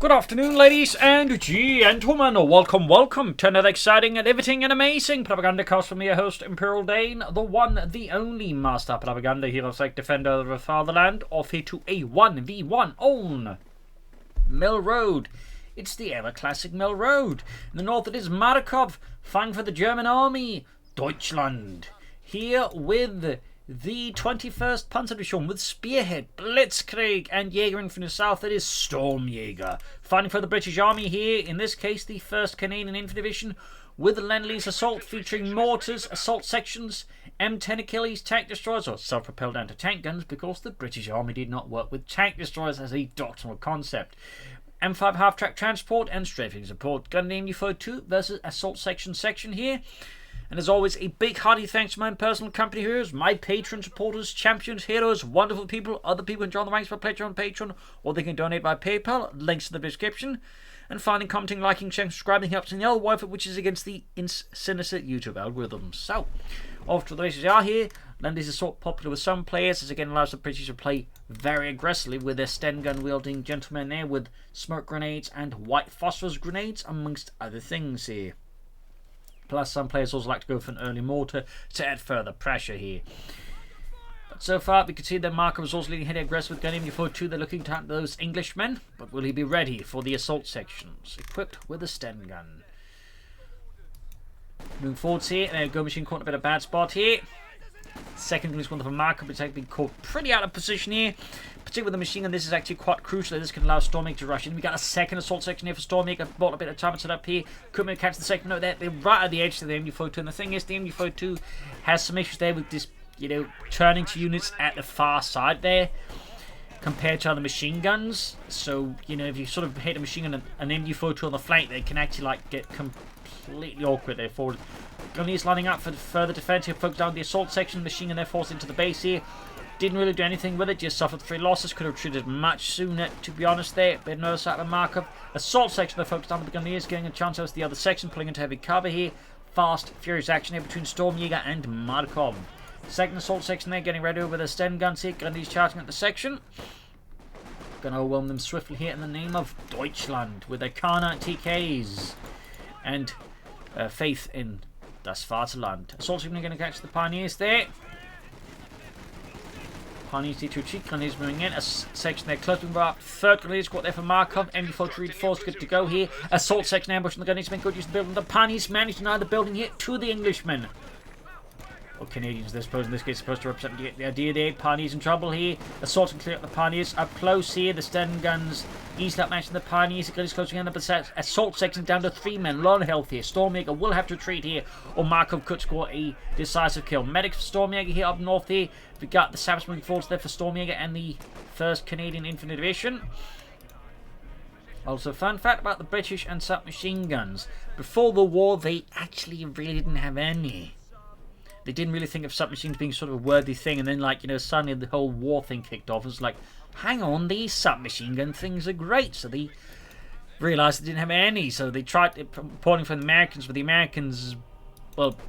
Good afternoon, ladies and gentlemen. Welcome to another exciting and riveting and amazing Propagandacast from your host, Imperial Dane, the one, the only master propaganda hero, like defender of the fatherland, off here to a 1v1 on Mill Road. It's the ever classic Mill Road. In the north it is Markov, fighting for the German army, Deutschland. Here with the 21st Panzer Division with Spearhead, Blitzkrieg and Jaeger, and from the south it is Stormjaeger. Fighting for the British Army here, in this case the 1st Canadian Infantry Division with the Lease assault featuring mortars, assault sections, M10 Achilles tank destroyers or self-propelled anti-tank guns, because the British Army did not work with tank destroyers as a doctrinal concept. M5 half-track transport and strafing support. Gun name UFO-2 versus assault section here. And as always, a big hearty thanks to my personal company heroes, my patron supporters, champions, heroes, wonderful people, other people who join the ranks by Patreon, or they can donate by PayPal, links in the description. And finally, commenting, liking, sharing, subscribing helps in the other wife, which is against the sinister YouTube algorithm. So, off to the races are here. Lease is sort of popular with some players, as again allows the British to play very aggressively with their Sten gun wielding gentlemen there with smoke grenades and white phosphorus grenades, amongst other things here. Plus, some players also like to go for an early mortar to add further pressure here. But so far, we can see that Markov is also leading heavy aggressive with gunning UFO-2. They're looking to hunt those Englishmen, but will he be ready for the assault sections? Equipped with a Sten gun. Moving forwards here, and Go Machine caught in a bit of a bad spot here. Second gun is one for Markov, but it's been caught pretty out of position here. Particularly with the machine gun, this is actually quite crucial. This can allow Stormjaeger to rush in. We got a second assault section here for Stormjaeger. Bought a bit of time and set up here. Couldn't catch the second note there. They're right at the edge of the MU-42. And the thing is, the MU-42 has some issues there with this, turning to units at the far side there compared to other machine guns. So, if you sort of hit a machine gun and an MU-42 on the flank, they can actually get completely awkward there forward. Gunny is lining up for further defense here. Focused down the assault section. Machine gun there forced into the base here. Didn't really do anything with it, just suffered 3 losses. Could have treated much sooner, to be honest there. Bit nervous out of Markov. Assault section they're focused on, but the Gunniers getting a chance as the other section, pulling into heavy cover here. Fast, furious action here between Stormjaeger and Markov. Second assault section there, getting ready over their Sten guns here. Gunnies charging at the section. Gonna overwhelm them swiftly here in the name of Deutschland with their Kana TKs. And faith in Das Vaterland. Assault section going to catch the Pioneers there. Pioneers need to retreat. Grenadiers moving in. A section there close to up. Third Grenadier squad there for Markov. MU-4 reinforced. Good to go here. Assault section ambush on the Grenadiers. Make good use of the building. The Pioneers managed to deny the building here to the Englishmen. Or Canadians, they're supposed in this case supposed to represent the idea there. Pioneers in trouble here. Assault and clear up the Pioneers. Up close here. The Sten guns easily outmatching the Pioneers. The Grenadiers closing in. But assault section down to 3 men. Low on health here. Stormjaeger will have to retreat here, or Markov could score a decisive kill. Medics for Stormjaeger here up north here. We got the Saps moving forwards there for Stormjaeger and the 1st Canadian Infantry Division. Also, fun fact about the British and submachine guns. Before the war, they actually really didn't have any. They didn't really think of submachines being sort of a worthy thing, and then, suddenly the whole war thing kicked off. It was like, hang on, these submachine gun things are great. So they realized they didn't have any, so they tried importing from the Americans, but the Americans,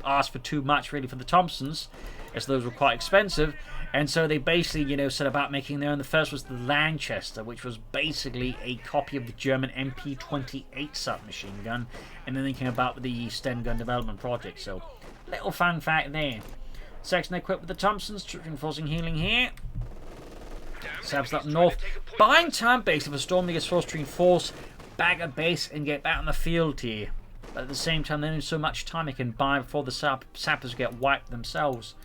asked for too much, really, for the Thompsons, as those were quite expensive. And so they basically, set about making their own. The first was the Lanchester, which was basically a copy of the German MP-28 submachine gun, and then they came about with the Sten gun development project. So, little fun fact there. Section equipped with the Thompsons, reinforcing healing here. Sabs up north. Buying time basically for Stormjaeger's forced to reinforce back at base and get back on the field here. But at the same time, there's only so much time they can buy before the sappers get wiped themselves.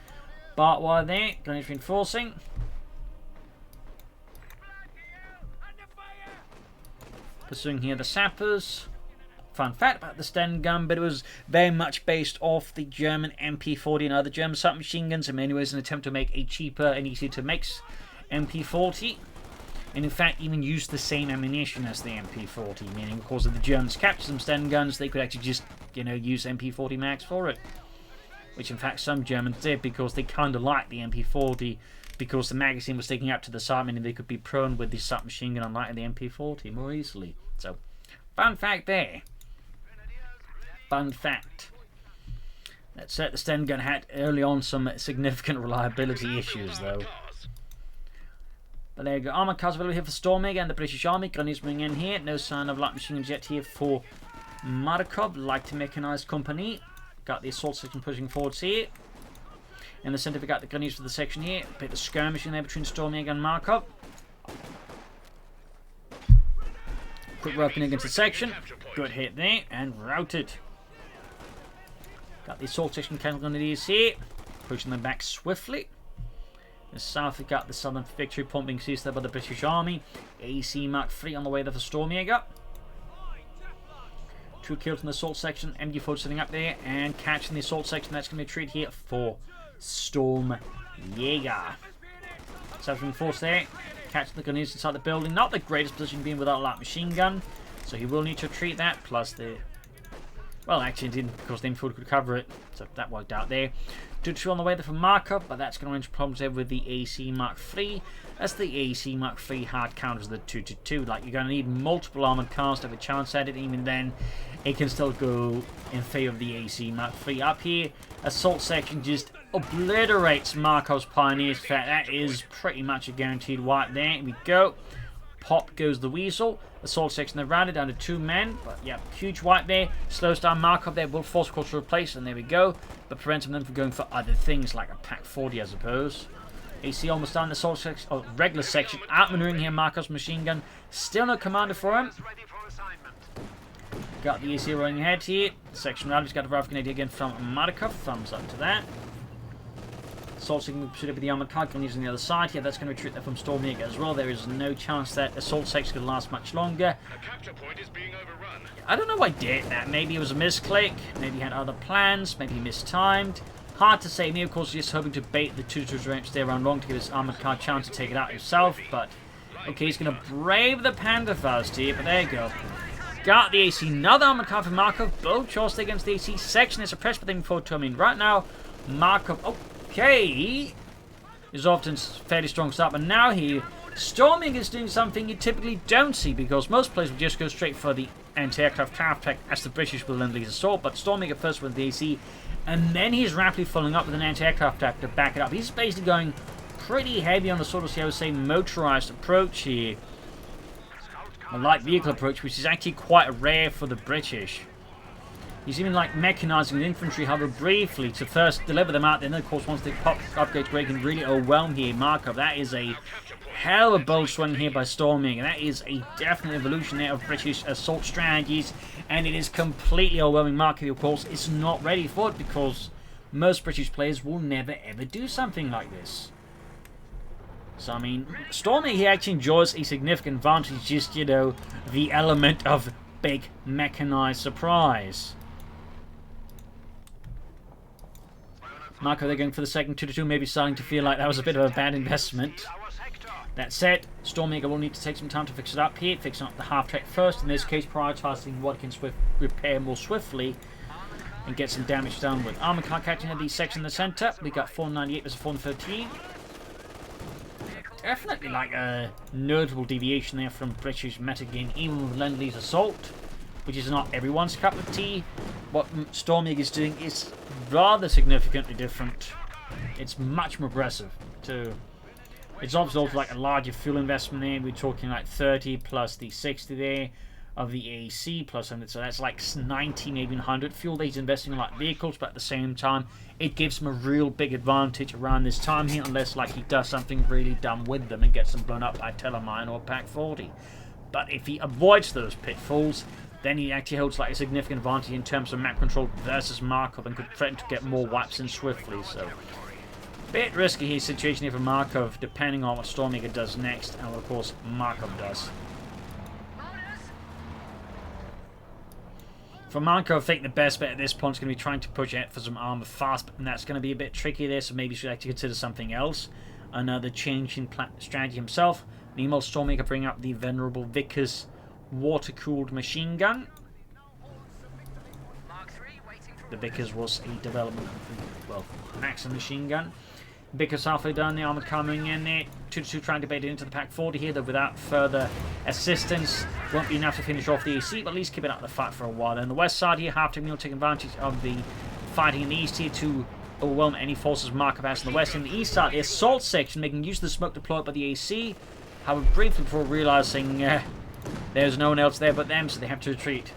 But while there, Grenadiers reinforcing. Pursuing here the sappers. Fun fact about the Sten gun, but it was very much based off the German MP-40 and other German submachine guns. In many ways, an attempt to make a cheaper and easier to make MP-40. And in fact, even used the same ammunition as the MP-40, meaning, of course, if the Germans captured some Sten guns, they could actually just, use MP-40 mags for it. Which, in fact, some Germans did, because they kind of liked the MP-40, because the magazine was sticking out to the side, meaning they could be prone with the submachine gun, unlike the MP-40, more easily. So, fun fact there. Fun fact. That said, the Sten gun had early on some significant reliability issues, though. But there you go. Armoured cars available here for Stormjaeger and the British Army. Grenadiers moving in here. No sign of light machine guns yet here for Markov. Light mechanized company. Got the assault section pushing forwards here. In the centre we got the grenadiers for the section here. A bit of skirmishing there between Stormjaeger and Markov. Quick working against the section. Good hit there and routed. Got the assault section counter grenadiers here. Pushing them back swiftly. In the south, we got the Southern Victory Point being seized there by the British Army. AC Mark III on the way there for Stormjaeger. 2 kills in the assault section. MG4 sitting up there and catching the assault section. That's going to be a treat here for Stormjaeger. Southern force there. Catching the grenades inside the building. Not the greatest position being without a light machine gun. So he will need to retreat that. Plus the... Well, actually it didn't because the infield could cover it. So that worked out there. 2-2 on the way there for Markov, but that's going to run into problems there with the AC Mark III. As the AC Mark III hard counters the 2-2. Like, you're going to need multiple armoured cars to have a chance at it. Even then, it can still go in favour of the AC Mark III. Up here, assault section just obliterates Markov's Pioneers. In fact, that is pretty much a guaranteed wipe there. Here we go. Pop goes the Weasel. Assault section they're rounded down to 2 men. But yeah, huge wipe there. Slows down Markov there. Will force, of course, to replace. And there we go. But prevents them from going for other things like a Pack 40, I suppose. AC almost down the assault section. Oh, regular section. Outmaneuvering here. Markov's machine gun. Still no commander for him. Got the AC rolling ahead here. Section round. He's got a Rav Grenadier again from Markov. Thumbs up to that. Assault section pursued up with the armoured car using the other side here. That's going to retreat there from Stormjaeger as well. There is no chance that assault section could last much longer. A capture point is being overrun. I don't know why he did that. Maybe it was a misclick. Maybe he had other plans. Maybe he mistimed. Hard to say. Me, of course, just hoping to bait the 2-2 range stay around long to give his armoured car a chance to take it out himself. But okay, he's going to brave the Panzerfaust here. But there you go. Got the AC. Another armoured car for Markov. Both charged against the AC. Section is suppressed, but then forward to him. I mean, right now, Markov. Okay, is often fairly strong start, but now here, Stormjaeger is doing something you typically don't see because most players will just go straight for the anti-aircraft counter attack as the British will Lend-Lease assault. But Stormjaeger first with the AC, and then he's rapidly following up with an anti-aircraft attack to back it up. He's basically going pretty heavy on the sort of, I would say, motorized approach here, a light vehicle approach, which is actually quite rare for the British. He's even like mechanizing the infantry, however, briefly to first deliver them out. Then, of course, once they pop upgrades, they can really overwhelm here. Markov, that is a hell of a bold swing here by Stormjaeger. That is a definite evolution there of British assault strategies, and it is completely overwhelming. Markov, of course, is not ready for it because most British players will never ever do something like this. So, I mean, Stormjaeger here actually enjoys a significant advantage, just, you know, the element of big mechanized surprise. Markov, they're going for the second 2-2, maybe starting to feel like that was a bit of a bad investment. That said, Stormjaeger will need to take some time to fix it up here, fixing up the half-track first, in this case prioritising what it can repair more swiftly and get some damage done with. Armour car catching at the section in the centre, we got 498 versus 413. Definitely like a notable deviation there from British metagame, even with Lend-Lease assault, which is not everyone's cup of tea. What Stormjaeger is doing is rather significantly different. It's much more aggressive too. It's obviously also like a larger fuel investment there. We're talking like 30 plus the 60 there of the AC plus 100, so that's like 90, maybe 100 fuel that he's investing in like vehicles, but at the same time it gives him a real big advantage around this time here, unless like he does something really dumb with them and gets them blown up by Telemine or Pack 40. But if he avoids those pitfalls, then he actually holds like a significant advantage in terms of map control versus Markov and could threaten to get more wipes in swiftly. So, bit risky here situation here for Markov, depending on what Stormjaeger does next, and of course Markov does. For Markov, I think the best bet at this point is going to be trying to push out for some armor fast, but that's going to be a bit tricky there, so maybe he should actually consider something else. Another change in strategy himself. Meanwhile, Stormjaeger bring up the venerable Vickers water-cooled machine gun. The Vickers was a development of the, well, Maxim machine gun. Vickers halfway down, the armored car moving in there. 2-2 trying to bait it into the Pack 40 here, though without further assistance. Won't be enough to finish off the AC, but at least keep it up the fight for a while. On the west side here, half will take advantage of the fighting in the east here to overwhelm any forces Markov has in the west. In the east side, the assault section making use of the smoke deployed by the AC. However, briefly before realising there's no one else there but them, so they have to retreat.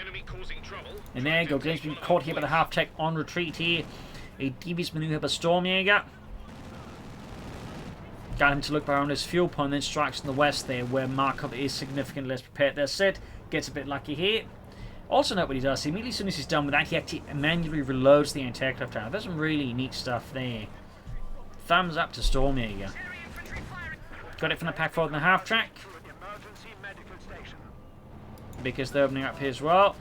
Enemy causing trouble. And there you go, Glen's been caught here by the half-tech on retreat here. A devious manoeuvre by Stormjaeger. Got him to look around his fuel point, then strikes in the west there, where Markov is significantly less prepared. They're set, gets a bit lucky here. Also note what he does. Immediately as soon as he's done with that, he actually manually reloads the anti-aircraft tower. There's some really neat stuff there. Thumbs up to Stormjaeger. Got it from the pack forward in the half track. Because they're opening up here as well.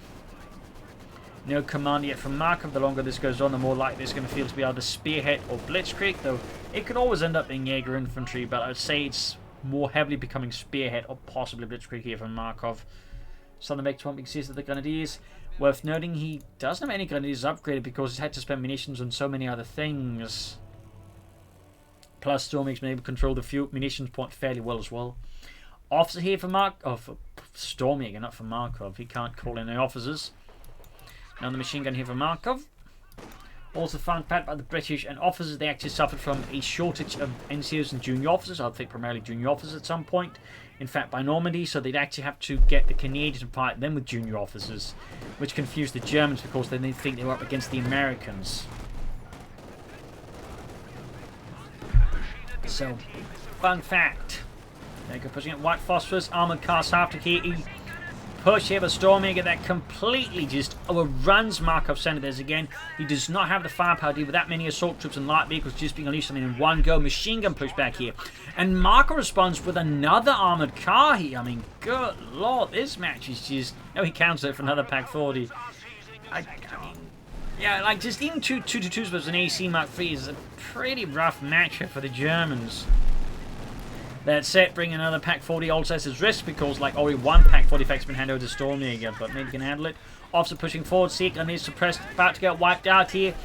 No command yet from Markov. The longer this goes on, the more likely it's going to feel to be either Spearhead or Blitzkrieg, though it could always end up being Jaeger infantry, but I would say it's more heavily becoming Spearhead or possibly Blitzkrieg here from Markov. Southern Vector won't be seized of the Grenadiers. Worth noting, he doesn't have any Grenadiers upgraded because he's had to spend munitions on so many other things. Plus, Stormjaeger's been able to control the fuel munitions point fairly well as well. Officer here for for Stormjaeger, not for Markov. He can't call in the officers. Now the machine gun here for Markov. Also found fact by the British and officers, they actually suffered from a shortage of NCOs and junior officers. I think primarily junior officers at some point. In fact, by Normandy, so they'd actually have to get the Canadians to fight them with junior officers, which confused the Germans because they didn't think they were up against the Americans. So, fun fact. There you go, pushing it. White phosphorus, armoured cars after here. Push here by Stormjaeger that completely just overruns Markov center. There's again, he does not have the firepower to deal with that many assault troops and light vehicles just being unleashed in one go. Machine gun push back here. And Markov responds with another armoured car here. I mean, good lord, this match is just... No, he counts it for another Pack 40. I mean, yeah, like just even 2-2-2s versus an AC Mark III is a pretty rough match for the Germans. That's it, bring another Pack 40 also has his risk because like already one Pack 40 effect's been handed over to Stormjaeger, but maybe can handle it. Officer pushing forward, Seeker is suppressed, about to get wiped out here.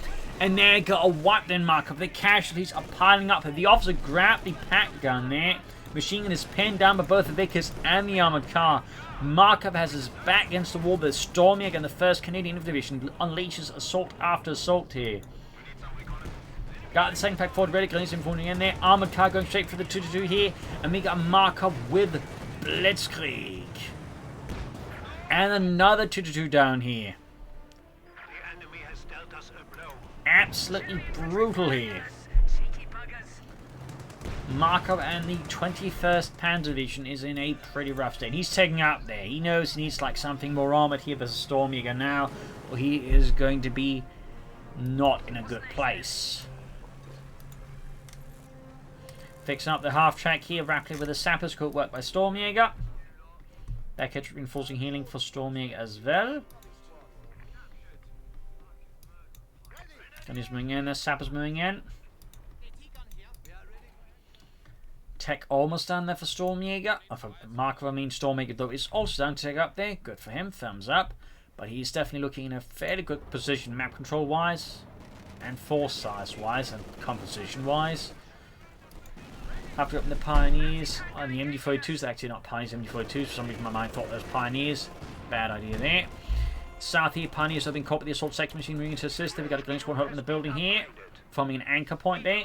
And there got a wipe then Markov. The casualties are piling up. The officer grabbed the pack gun there. Machine gun is pinned down by both the Vickers and the armoured car. Markov has his back against the wall, but Stormjaeger and the 1st Canadian Division unleashes assault after assault here. Got the second Pack 40 ready, Grenadiers informing in there. Armoured car going straight for the 2-2 here. And we got Markov with Blitzkrieg. And another 2-2 down here. The enemy has dealt us a blow. Absolutely brutal here. Markov and the 21st Panzer Division is in a pretty rough state. He's taking out there. He knows he needs like something more armoured here versus Stormjaeger now. Or he is going to be not in a good place. Fixing up the half-track here rapidly with the sappers. Good work by Stormjaeger. That catch reinforcing healing for Stormjaeger as well. Gunny's moving in there. Sappers moving in. Tech almost down there for Stormjaeger. For Markov, I mean Stormjaeger, though, is also down to take up there. Good for him. Thumbs up. But he's definitely looking in a fairly good position map control-wise. And force size-wise. And composition-wise. After up in the Pioneers and the MD-42s, they're actually not Pioneers, MD-42s. For some reason my mind thought those Pioneers. Bad idea there. South here, Pioneers have been caught with the assault sector machine moving to assist. We've got a Grenadier squad in the building here, forming an anchor point there.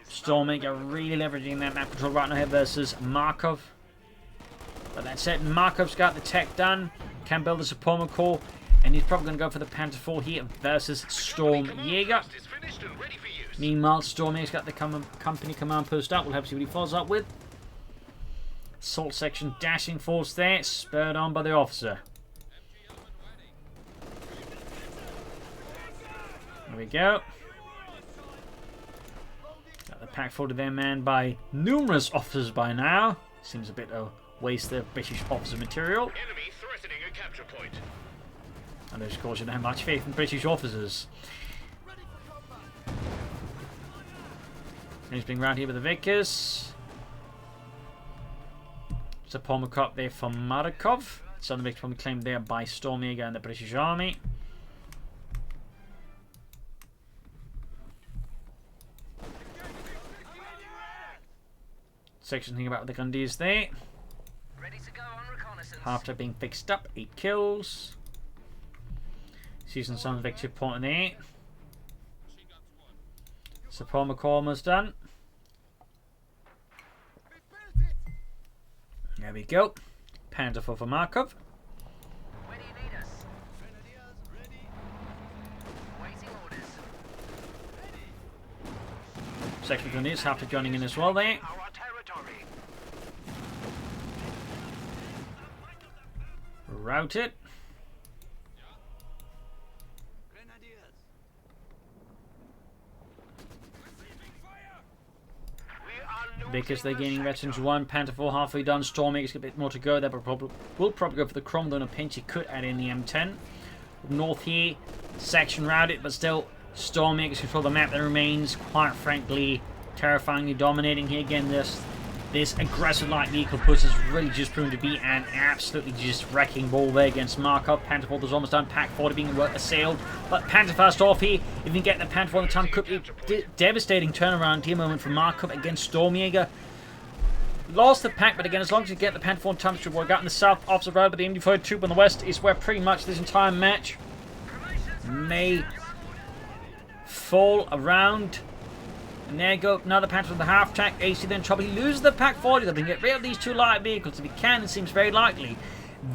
Stormjaeger really leveraging that map control right now here versus Markov. But that's it. Markov's got the tech done. Can build a support core. And he's probably going to go for the Panzer IV here versus Stormjaeger. Meanwhile, Stormjaeger's got the company command post up. We'll have to see what he follows up with. Assault section dashing force there, spurred on by the officer. There we go. Got the Pack 40 there manned by numerous officers by now. Seems a bit of waste of British officer material. Enemy threatening a capture point. And of course you don't have much faith in British officers. And he's being round here with the Vickers. It's a Markov there for Markov. Southern Vickers probably claimed there by Stormjaeger and the British Army. Section thing about the Grenadiers there. Ready to go on reconnaissance. After being fixed up, 8 kills. Season Southern Victory point there. Support McCall almost done. There we go. Panther 4 for Markov. Where do you need us? Waiting orders. Section Grenadiers have to joining in as well there. Our territory. Route it. Because they're gaining veterans 1, Panther 4 halfway done, Stormjaeger's got a bit more to go. They will probably go for the Cromwell and a pinch. He could add in the M10. North here, section routed, but still Stormjaeger's control the map that remains, quite frankly, terrifyingly dominating here. Again, this aggressive light vehicle push has really just proven to be an absolutely just wrecking ball there against Markov. Panther 4 was almost done, Pack 40 being assailed, but Panther fast off here. If you can get the Panther 4 on the time, could be devastating turnaround here moment for Markov against Stormjaeger. Lost the pack, but again, as long as you get the Panther 4 on time, should work out in the south, opposite road, but the MD-42 troop on the west is where pretty much this entire match may fall around. And there you go, another Panther with the half track. AC then trouble. He loses the Pack 40. They can get rid of these two light vehicles. If he can, it seems very likely.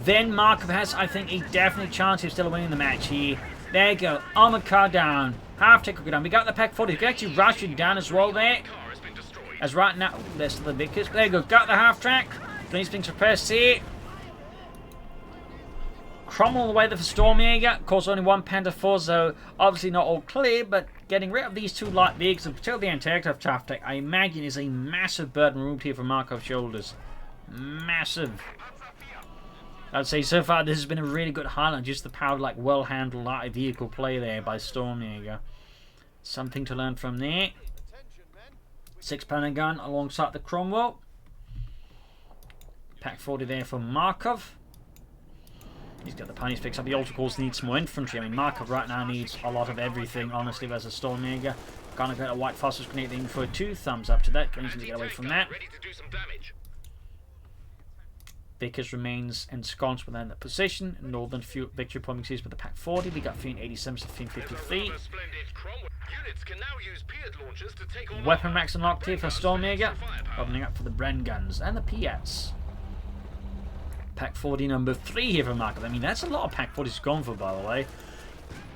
Then Markov has, I think, a definite chance of still winning the match here. There you go, armored car down. Half track will go down. We got the Pack 40. We can actually rush it down as well there. As right now, there's the Vickers. There you go, got the half track. Please being suppressed here. Cromwell on the way there for Stormjaeger. Of course, only one Panther 4, so obviously not all clear, but getting rid of these two light vehicles, and particularly the anti-aircraft traffic, I imagine is a massive burden removed here from Markov's shoulders. Massive. I'd say so far this has been a really good highlight, just the power of like well-handled light vehicle play there by Stormjaeger. Something to learn from there. 6-pounder gun alongside the Cromwell. Pack 40 there for Markov. He's got the punish picks up. He also, of course, needs more infantry. I mean, Markov right now needs a lot of everything, honestly, versus Stormjaeger. Gonna get a white phosphorus grenade in for 2 thumbs up to that. Going to get away from that. Vickers remains ensconced within that position. Northern victory point seized with the Pack 40. We got 387 to 353. Weapon max unlocked here for Stormjaeger. Opening up for the Bren guns and the Piats. Pack 40 number 3 here for Markov. I mean, that's a lot of Pack 40s gone for, by the way.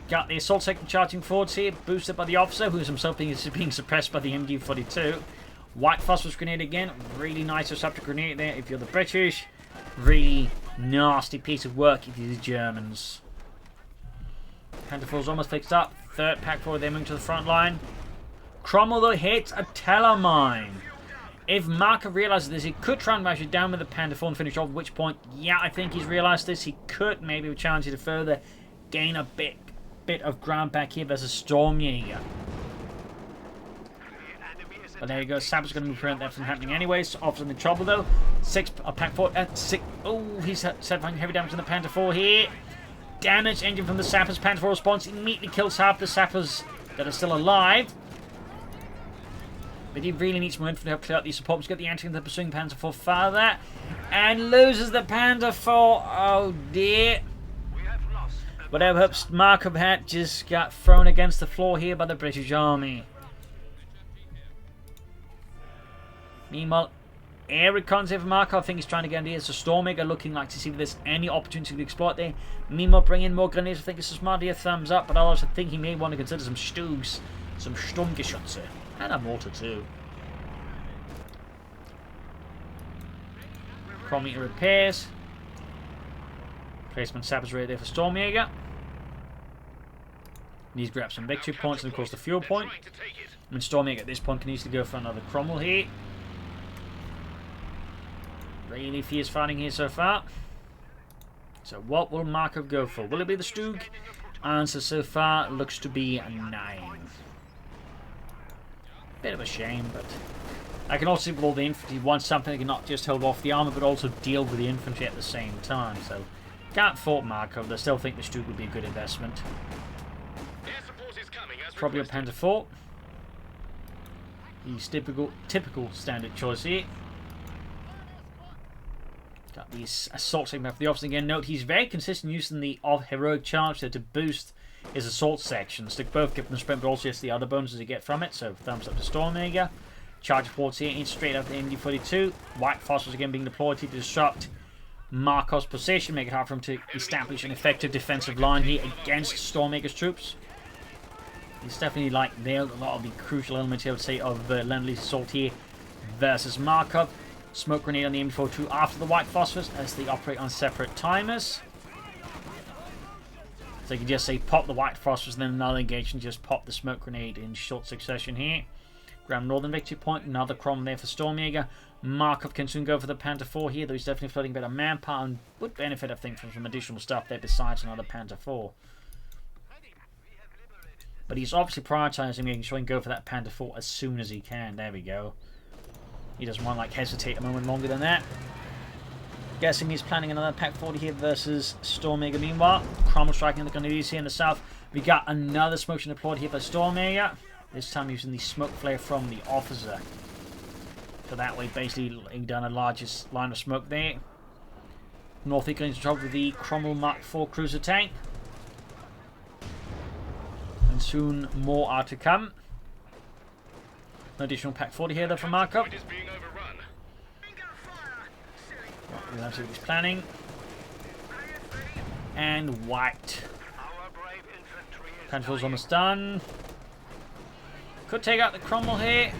Got the assault sector charging forwards here, boosted by the officer, who's himself being suppressed by the MD-42. White phosphorus grenade again. Really nice disruptor grenade there if you're the British. Really nasty piece of work if you're the Germans. Panther 4's almost fixed up. Third Pack 4 there moving to the front line. Cromwell though hits a telemine. If Markov realizes this, he could try and rush it down with the Panther 4 and finish off, at which point, yeah, I think he's realized this. He could maybe have challenged it to further gain a bit of ground back here versus Stormjaeger. But there you go, Sab's going to prevent that from happening anyway, so often in trouble though. Pack 4 at 6. Oh, he's set heavy damage on the Panther 4 here. Damage engine from the Sappers. Panther 4 response immediately kills half the Sappers that are still alive. But he really needs more infantry to help clear out these supports. Get the anti of the pursuing Panther 4 farther. And loses the Panther 4. Oh dear. Whatever hopes Markov had just got thrown against the floor here by the British Army. Meanwhile, air recons here for Markov. I think he's trying to get ideas. So Stormjaeger looking like to see if there's any opportunity to exploit there. Meanwhile, bring in more grenades. I think it's a smart idea. Thumbs up. But I also think he may want to consider some Stugs. Some Sturmgeschütze. And a mortar too. Chrometer repairs. Placement sappers right there for Stormjaeger. Needs to grab some victory points and of course the fuel point. I mean, Stormjaeger at this point can easily go for another Cromwell here. Really fierce fighting here so far. So what will Markov go for? Will it be the Stug? Answer so far looks to be a 9. Bit of a shame, but I can also see with all the infantry wants something that can not just hold off the armor but also deal with the infantry at the same time. So can't fault Markov. I still think the Stug would be a good investment. Probably a Panther 4. He's typical standard choice here. Got these assault segment for the officer again. Note he's very consistent using the heroic charge there to boost his assault sections. To both give them the sprint, but also just the other bonuses you get from it. So thumbs up to Stormjaeger. Charge forwards here in straight up the MD-42. White phosphorus again being deployed to disrupt Markov's position, make it hard for him to establish an effective defensive line here against Stormjaeger's troops. He's definitely like there. A lot of the crucial elements here, I would say, of Lend-Lease assault here versus Markov. Smoke grenade on the MD-42 after the white phosphorus as they operate on separate timers. So you can just say pop the white phosphorus and then another engagement, just pop the smoke grenade in short succession here. Grab northern victory point, another crom there for Stormjaeger. Markov can soon go for the Panther 4 here, though he's definitely floating a bit of manpower and would benefit, I think, from some additional stuff there besides another Panther 4. But he's obviously prioritizing making sure he can go for that Panther 4 as soon as he can. There we go. He doesn't want to like hesitate a moment longer than that. Guessing he's planning another Pack 40 here versus Stormjaeger. Meanwhile, Cromwell striking the Grenadiers here in the south. We got another smoke deployed here by Stormjaeger. This time using the smoke flare from the officer. So that way, basically, laying down a largest line of smoke there. North getting into trouble with the Cromwell Mark IV cruiser tank. And soon more are to come. An additional Pack 40 here though for Markov. Point is being overrun. We'll have to see what he's planning. And white. Our brave infantry is Panther's almost done. Could take out the Cromwell here.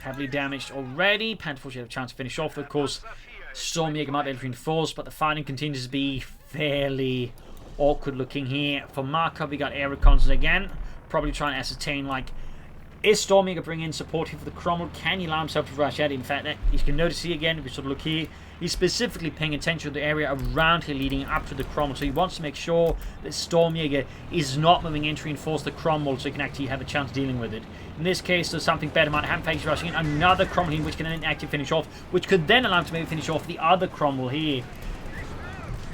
Heavily damaged already. Panther should have a chance to finish off. Of course, Stormjaeger might be able to reinforce, but the fighting continues to be fairly awkward looking here. For Markov, we got air reconnaissance again. Probably trying to ascertain, like, is Stormjaeger bringing in support here for the Cromwell? Can he allow himself to rush at it? In fact, you can notice here again, if you sort of look here, he's specifically paying attention to the area around here leading up to the Cromwell. So he wants to make sure that Stormjaeger is not moving in to reinforce the Cromwell so he can actually have a chance dealing with it. In this case, there's something better might happen. He's rushing in another Cromwell here, which can then actually finish off, which could then allow him to maybe finish off the other Cromwell here.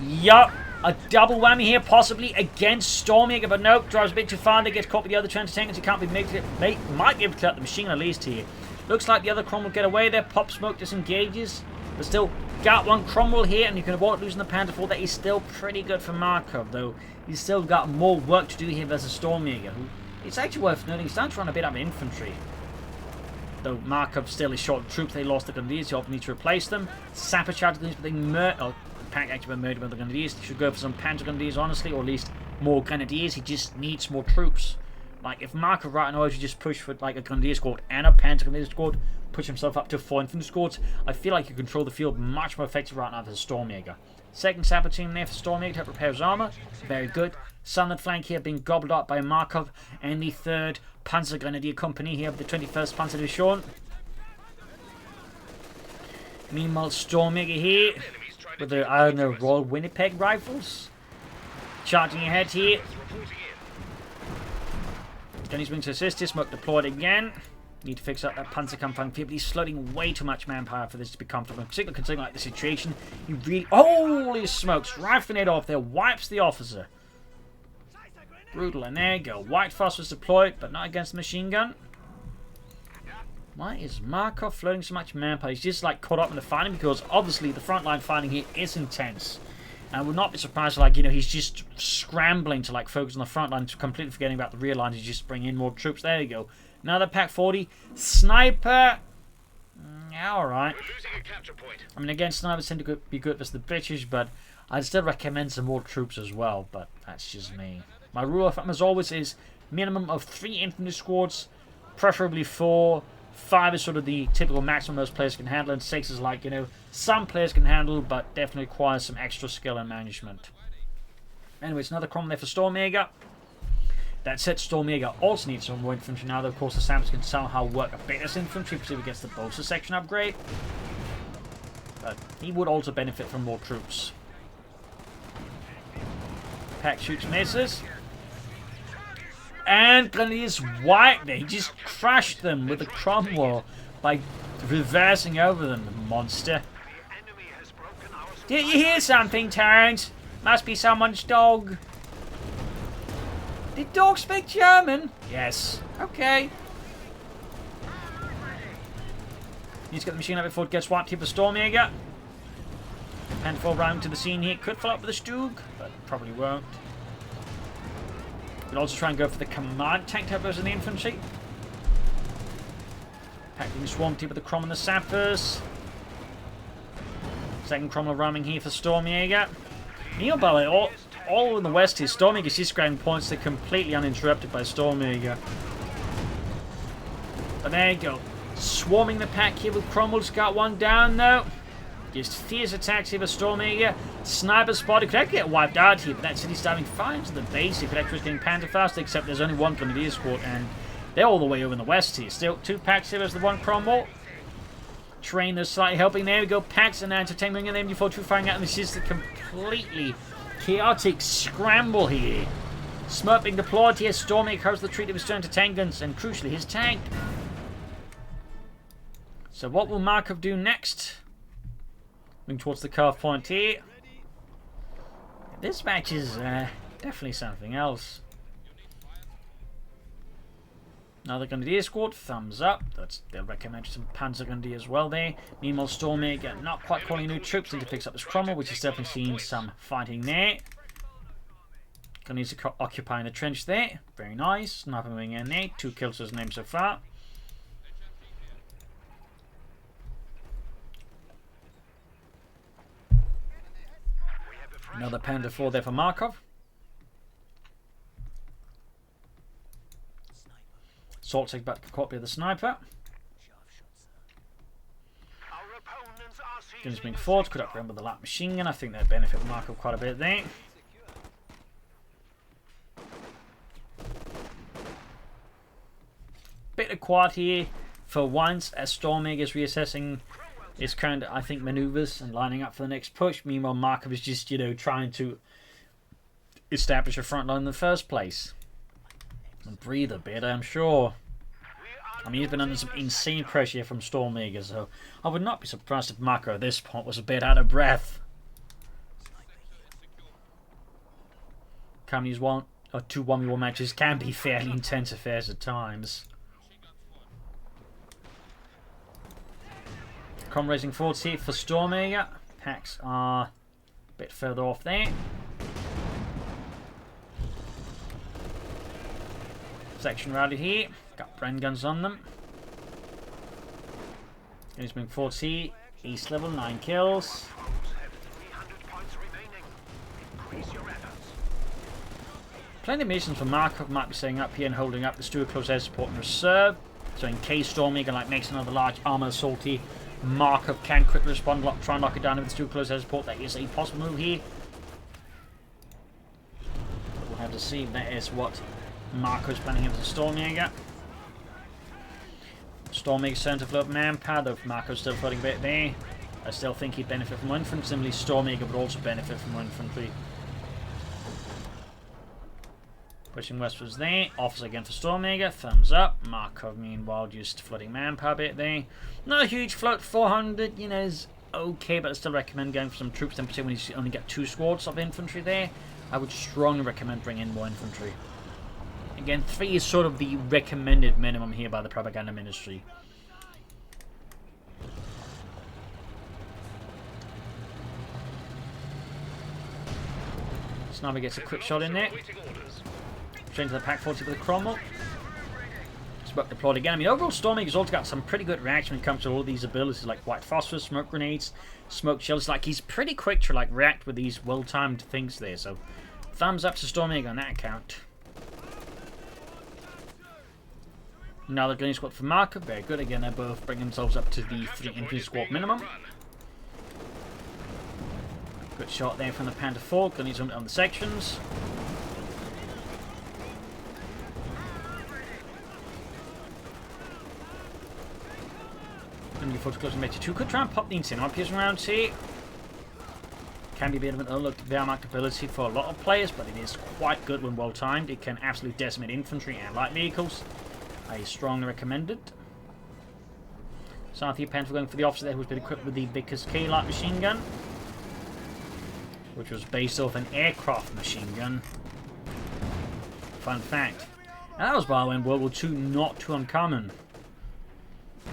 Yup. A double whammy here, possibly against Stormjaeger, but nope, drives a bit too far. They get caught with the other transit tankers. He can't be might be able to cut the machine at least here. Looks like the other Cromwell get away there. Pop smoke disengages, but still got one Cromwell here, and you can avoid losing the Panther 4. That is still pretty good for Markov, though. He's still got more work to do here versus Stormjaeger, who it's actually worth noting he's starting to run a bit out of infantry. Though Markov still is short of troops, they lost the Grenadiers. You often need to replace them. Sapper charges, but they Pack actually been murdered by the Grenadiers. He should go for some Panther Grenadiers, honestly, or at least more Grenadiers. He just needs more troops. Like, if Markov right now should just push for like a Grenadier squad and a Panther Grenadier squad, push himself up to 4 infantry squads, I feel like he can control the field much more effectively right now as a Stormjaeger. Second Sapper team there for Stormjaeger to help repair his armor. Very good. Southern flank here being gobbled up by Markov and the 3rd Panzer Grenadier Company here of the 21st Panzer Division. Meanwhile, Stormjaeger here with the, I don't know, Royal Winnipeg rifles. Charging ahead here. Gunny's wing to assist. His smoke deployed again. Need to fix up that Panzerkampfwagen here, but he's floating way too much manpower for this to be comfortable. Particularly considering like the situation. He really, holy smokes, rifling it off there, wipes the officer. Brutal, and there you go. White phosphorus deployed, but not against the machine gun. Why is Markov floating so much manpower? He's just like caught up in the fighting because obviously the frontline fighting here is intense. And I would not be surprised, like, you know, he's just scrambling to like focus on the front line, completely forgetting about the rear line to just bring in more troops. There you go. Another Pack 40. Sniper. Yeah, alright. I mean, again, snipers tend to be good versus the British, but I'd still recommend some more troops as well, but that's just me. My rule of thumb, as always, is minimum of 3 infantry squads, preferably 4. 5 is sort of the typical maximum most players can handle, and 6 is like, you know, some players can handle, but definitely requires some extra skill and management. Anyways, another Cromwell there for Stormjaeger. That said, Stormjaeger also needs some more infantry now, though of course the Sampers can somehow work a bit as infantry, particularly against the Bolster section upgrade. But he would also benefit from more troops. Pack shoots misses. And Grenadiers white there. He just crushed them with the Cromwell by reversing over them, the monster. Did you hear something, Terrence? Must be someone's dog. Did dogs speak German? Yes. Okay. He's got the machine up before it gets wiped here for Stormjaeger. Panther round to the scene here. Could follow up with a Stug, but probably won't. We'll also try and go for the command tank type version of the infantry. Packing swamped here with the Crom and the Sappers. Second Cromwell ramming here for Stormjaeger. Neil, by the way, all in the west here, Stormjaeger's just grabbing points. They're completely uninterrupted by Stormjaeger. But there you go. Swarming the pack here with Cromwell's got one down though. Just fierce attacks here for Stormjaeger. Sniper spotted. Could actually get wiped out here, but that city's diving fine to the base. He could actually getting panther fast, except there's only one Grenadier squad, and they're all the way over in the west here. Still 2 packs here as the one Cromwell. Train is slightly helping. There we go. Packs and entertainment, and then before 2 firing out, and this is the completely chaotic scramble here. Smirk being deployed here. Stormjaeger covers the retreat of his turn to tank guns, and crucially his tank. So what will Markov do next? Moving towards the curve point here. This match is definitely something else. Another Grenadier squad, thumbs up. They'll recommend some Panzer Grenadier as well there. Meanwhile, Stormjaeger not quite calling new troops into picks up his Cromwell, which is definitely seeing some fighting there. Grenadiers occupying the trench there. Very nice. Sniper moving in there. 2 kills to his name so far. Another Panda 4 there for Markov. Salt take back a copy of the sniper. Guns being forward, could upgrade with the light machine gun. I think that'd benefit Markov quite a bit there. Bit of quiet here for once as Stormjaeger is reassessing his current, I think, maneuvers and lining up for the next push. Meanwhile, Markov is just, trying to establish a front line in the first place. And breathe a bit, I'm sure. I mean, he's been under some insane pressure from Stormjaeger, so I would not be surprised if Markov at this point was a bit out of breath. These 1 or 2 1v1 matches can be fairly intense affairs at times. Crom racing forwards here for Stormjaeger. Packs are a bit further off there. Section rally here. Got Bren guns on them. He's moving forwards here. East level, 9 kills. Plenty of missions for Markov might be setting up here and holding up the Stuart close air support in reserve. So in case Stormjaeger makes another large armor assault here, Markov can quickly respond, try and lock it down with the Stuart close air support. That is a possible move here. But we'll have to see if that is what Markov's planning here for Stormjaeger. Stormjaeger's starting to float manpower, though Markov's still floating a bit there. I still think he'd benefit from more infantry. Similarly, Stormjaeger would also benefit from more infantry. Pushing westwards there. Offers again for Stormjaeger. Thumbs up. Markov, meanwhile, just floating manpower a bit there. Not a huge float. 400, is okay, but I still recommend going for some troops, in particular when you only get 2 squads of infantry there. I would strongly recommend bringing in more infantry. Again, 3 is sort of the recommended minimum here by the Propaganda Ministry. Sniper gets a quick shot in there. Straight into the pack 40 with the Cromwell. Smoke deployed again. I mean, overall, Stormjaeger's also got some pretty good reaction when it comes to all these abilities like white phosphorus, smoke grenades, smoke shells. Like, he's pretty quick to react with these well-timed things there. So, thumbs up to Stormjaeger on that account. Another Grenadier squad for Markov. Very good. Again, they're both bringing themselves up to the 3 infantry squad minimum. Good shot there from the Panther 4. Grenadiers on the sections. Grenadier 4 to close and make 2. Could try and pop the Incinerator piercing rounds here. Can be a bit of an overlooked Wehrmacht ability for a lot of players, but it is quite good when well timed. It can absolutely decimate infantry and light vehicles. I strongly recommend it. South here, Panther going for the officer there who's been equipped with the Vickers K light machine gun, which was based off an aircraft machine gun. Fun fact. And that was, by the way, in World War II, not too uncommon.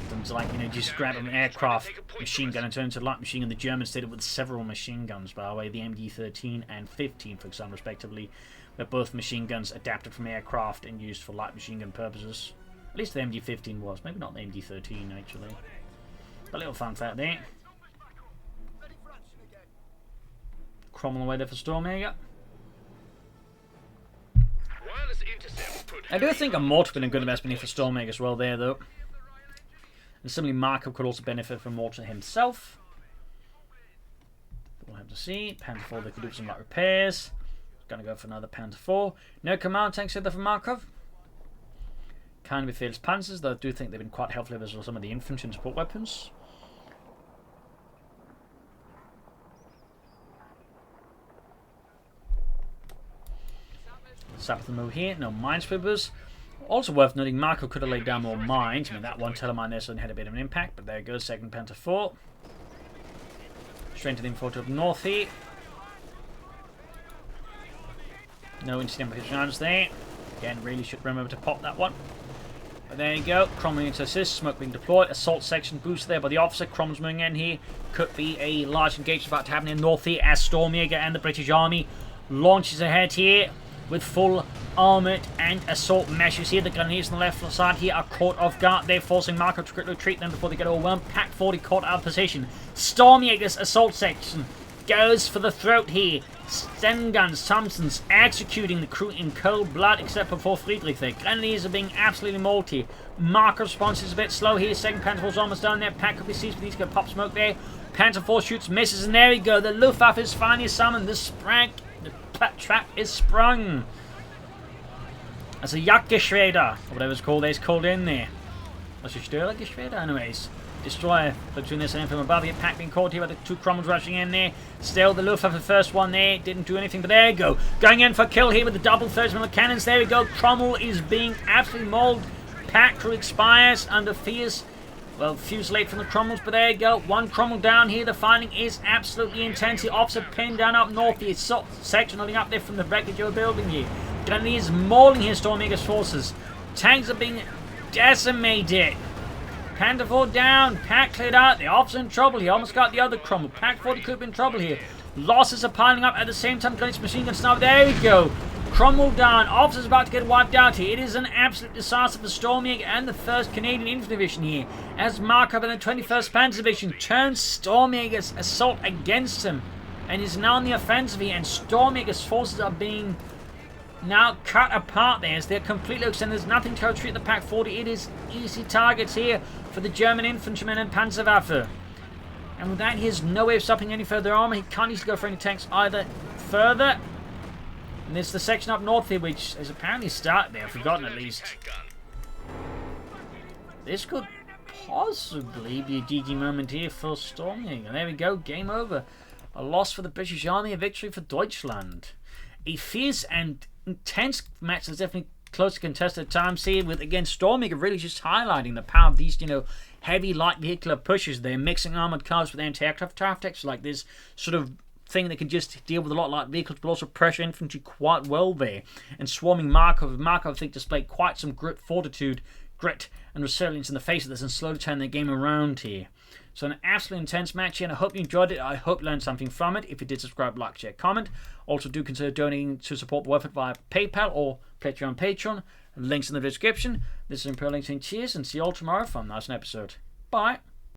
Them to, just grab an aircraft machine gun and turn it into a light machine gun. The Germans did it with several machine guns, by the way, the MG-13 and 15, for example, respectively. They're both machine guns adapted from aircraft and used for light machine gun purposes. At least the MD-15 was. Maybe not the MD-13, actually. A little fun fact there. Cromwell away there for Stormjaeger. Wireless intercept put I do think a mortar would have been a good investment here for Stormjaeger as well there, though. And similarly, Markov could also benefit from mortar himself. We'll have to see. Panzer 4, they could do some light repairs. Gonna go for another Panzer 4. No command tanks either for Markov. Kind of be fearless panzers, though I do think they've been quite helpful as well, some of the infantry and support weapons. Sap of the move here, no minesweepers. Also worth noting, Markov could have laid down more mines. I mean, that one telemine there suddenly had a bit of an impact, but there goes second Panther 4. Straight to the infantry up north here. No incidental rounds there. Again, really should remember to pop that one. But there you go. Cromwell into assist. Smoke being deployed. Assault section boost there by the officer. Cromwell's moving in here. Could be a large engagement about to happen in north here as Stormjaeger and the British Army launches ahead here with full armoured and assault measures here. The Grenadiers on the left side here are caught off guard. They're forcing Markov to quickly retreat them before they get overwhelmed. Pack 40 caught out of position. Stormjaeger's assault section goes for the throat here. Sten guns, Thompsons executing the crew in cold blood, except for Friedrich there. Grenadiers are being absolutely mauled here. Markov response is a bit slow here. Second Panzer 4's almost down there. Pack could be seized, but he's going to pop smoke there. Panzer 4 shoots, misses, and there we go. The Luftwaffe is finally summoned. The trap is sprung. As a Jagdgeschwader, or whatever it's called, is called in there. What's your Geschwader? Anyways. Destroyer between this and from above here. Pack being caught here by the two Cromwells rushing in there. Still, the Luftwaffe, the first one there, didn't do anything, but there you go. Going in for kill here with the double 30mm cannons. There we go. Cromwell is being absolutely mauled. Pack crew expires under fierce, well, fusillade from the Cromwells, but there you go. One Cromwell down here. The fighting is absolutely intense. The officer pinned down up north. The assault section holding up there from the wreckage of a building here. Grenadiers mauling his Stormjaeger's forces. Tanks are being decimated. Panther 4 down, Pack cleared out, the officer in trouble, he almost got the other Cromwell. Pack 40 could be in trouble here. Losses are piling up at the same time, Grenadiers machine guns now, there we go. Cromwell down, officer's about to get wiped out here. It is an absolute disaster for Stormjaeger and the 1st Canadian Infantry Division here, as Markov and the 21st Panzer Division turns Stormjaeger's assault against him, and is now on the offensive here, and Stormjaeger's forces are being now cut apart there as they're completely extended. There's nothing to retreat the Pack 40. It is easy targets here for the German infantrymen and Panzerwaffe. And with that, he has no way of stopping any further armor. He can't easily go for any tanks either further. And there's the section up north here, which has apparently started there. I've forgotten at least. This could possibly be a GG moment here for Stormjaeger. There we go. Game over. A loss for the British Army, a victory for Deutschland. A fierce and intense match that's definitely close to contested times here, with again Stormjaeger really just highlighting the power of these, heavy light vehicular pushes. They're mixing armored cars with anti-aircraft tactics, like this sort of thing that can just deal with a lot of light vehicles, but also pressure infantry quite well there. And swarming Markov, I think, displayed quite some fortitude, grit, and resilience in the face of this, and slowly turn their game around here. So an absolutely intense match here, and I hope you enjoyed it. I hope you learned something from it. If you did, subscribe, like, share, comment. Also, do consider donating to support the effort via PayPal or Patreon on Patreon. Links in the description. This is Imperial Links, cheers, and see you all tomorrow for a nice episode. Bye.